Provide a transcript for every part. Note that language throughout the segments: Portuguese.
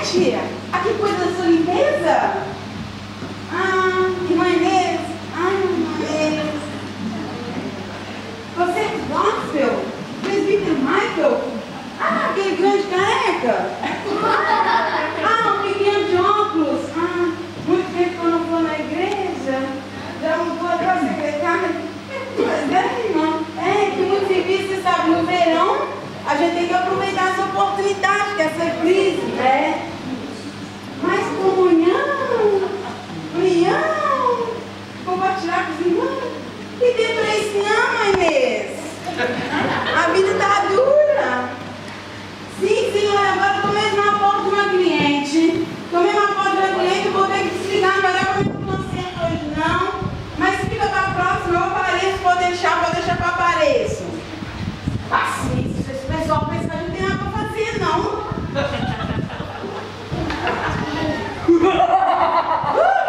tia? Aqui cuida da sua limpeza? Ah, irmã Inês. Ai, irmã Inês. Você é gospel? Presbítero Michael? Ah, aquele grande careca? Ah, um pequeno de óculos? Ah, muito tempo que eu não vou na igreja. Já mudou até a secretária. Mas é, irmão. É, que muito serviço, você sabe, no verão, a gente tem que aproveitar essa oportunidade, que é essa crise, né? Mas comunhão, união, compartilhar com os irmãos. Que tempo é esse ano, Inês? A vida tá dura. Sim, senhor, agora eu tô mesmo na porta de uma cliente. Tomei uma porta de uma cliente, eu vou ter que desligar, não vai dar pra mim não conserto hoje não. Mas fica pra próxima, eu apareço, pode deixar que eu apareço. Paciência, esse pessoal pensa que a gente não tem nada pra fazer, não.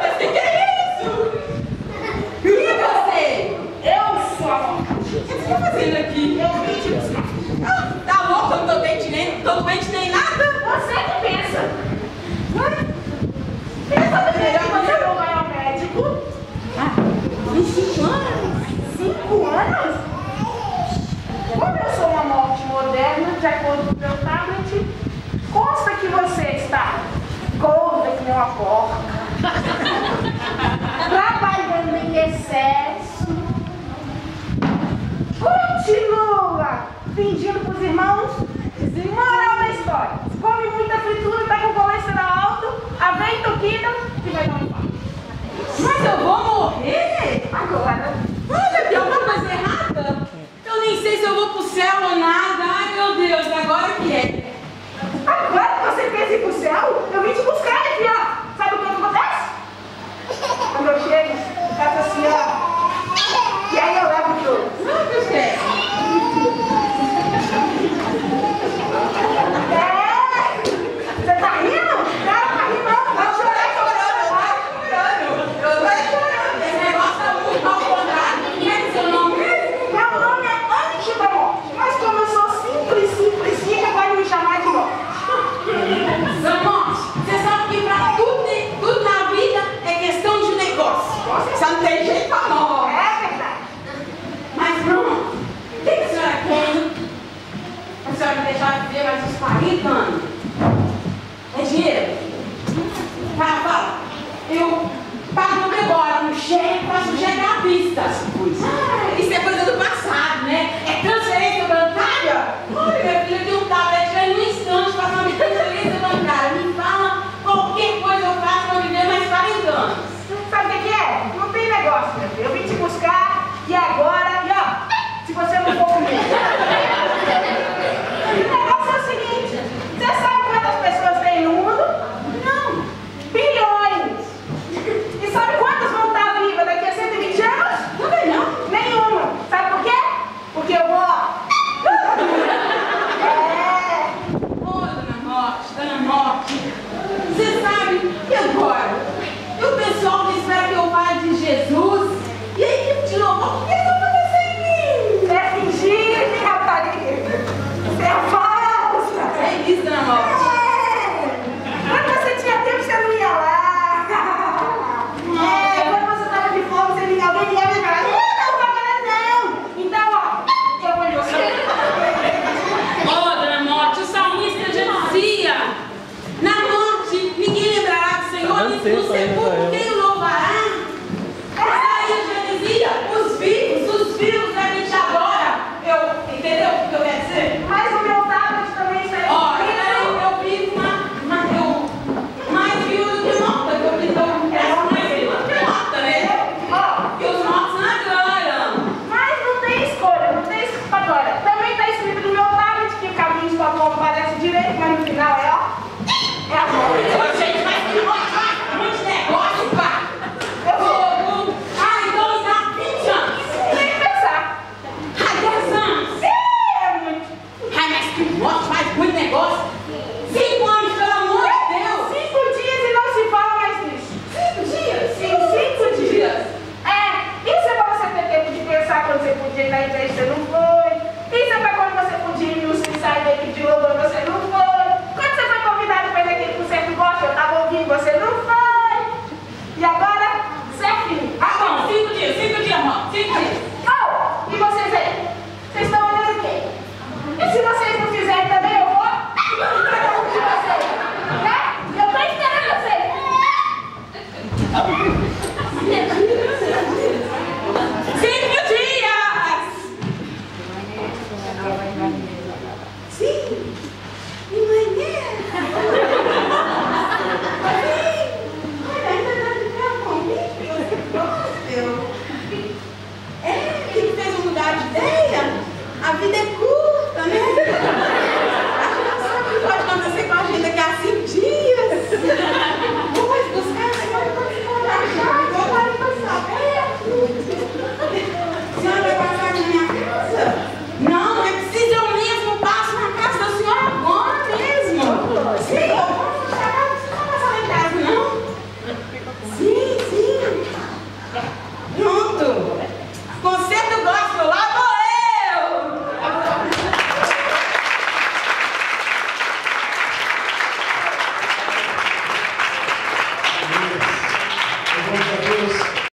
Mas que é isso? Quem é você? Eu sou a Moca. O que você tá fazendo aqui? Eu vim te buscar. Ah, tá louco, eu não tô doente nem nada. Você que pensa. Ué? Pensa melhor quando você não vai ao médico. Ah, em 5 anos? 5 anos? Como eu sou uma morte moderna, de acordo com o meu tablet, consta que você está gorda que nem uma porca, trabalhando em excesso, continua fingindo para os irmãos, moral da história, come muita fritura, está com colesterol alto, aveia entupida e vai dar um infarto. Mas eu vou morrer? Agora. Olha, tem alguma coisa errada? Eu nem sei se eu vou pro céu ou nada. Ai, meu Deus, agora que é? Agora que você pensa em ir pro céu, eu vim te buscar, aqui, ó. Sabe o que acontece? Quando eu chego, faço assim, ó. E aí eu levo tudo. Não, que você é? Você tá rindo? Não, tá rindo não. Vai chorar, Eu tô chorando. Esse negócio tá muito mal contado. Como é que seu nome é? Meu nome é Antes da Morte, mas como eu sou simplesinha, pode me chamar de Morte. Seu Monte, você sabe que pra tudo na vida é questão de negócio. Só não tem jeito pra nós. É verdade. Mas pronto, o que a senhora quer? A senhora me deixar viver mais uns 40 anos? É dinheiro? Fala. Eu pago agora no cheque, faço cheque à vista. Ah, isso é coisa do passado, né?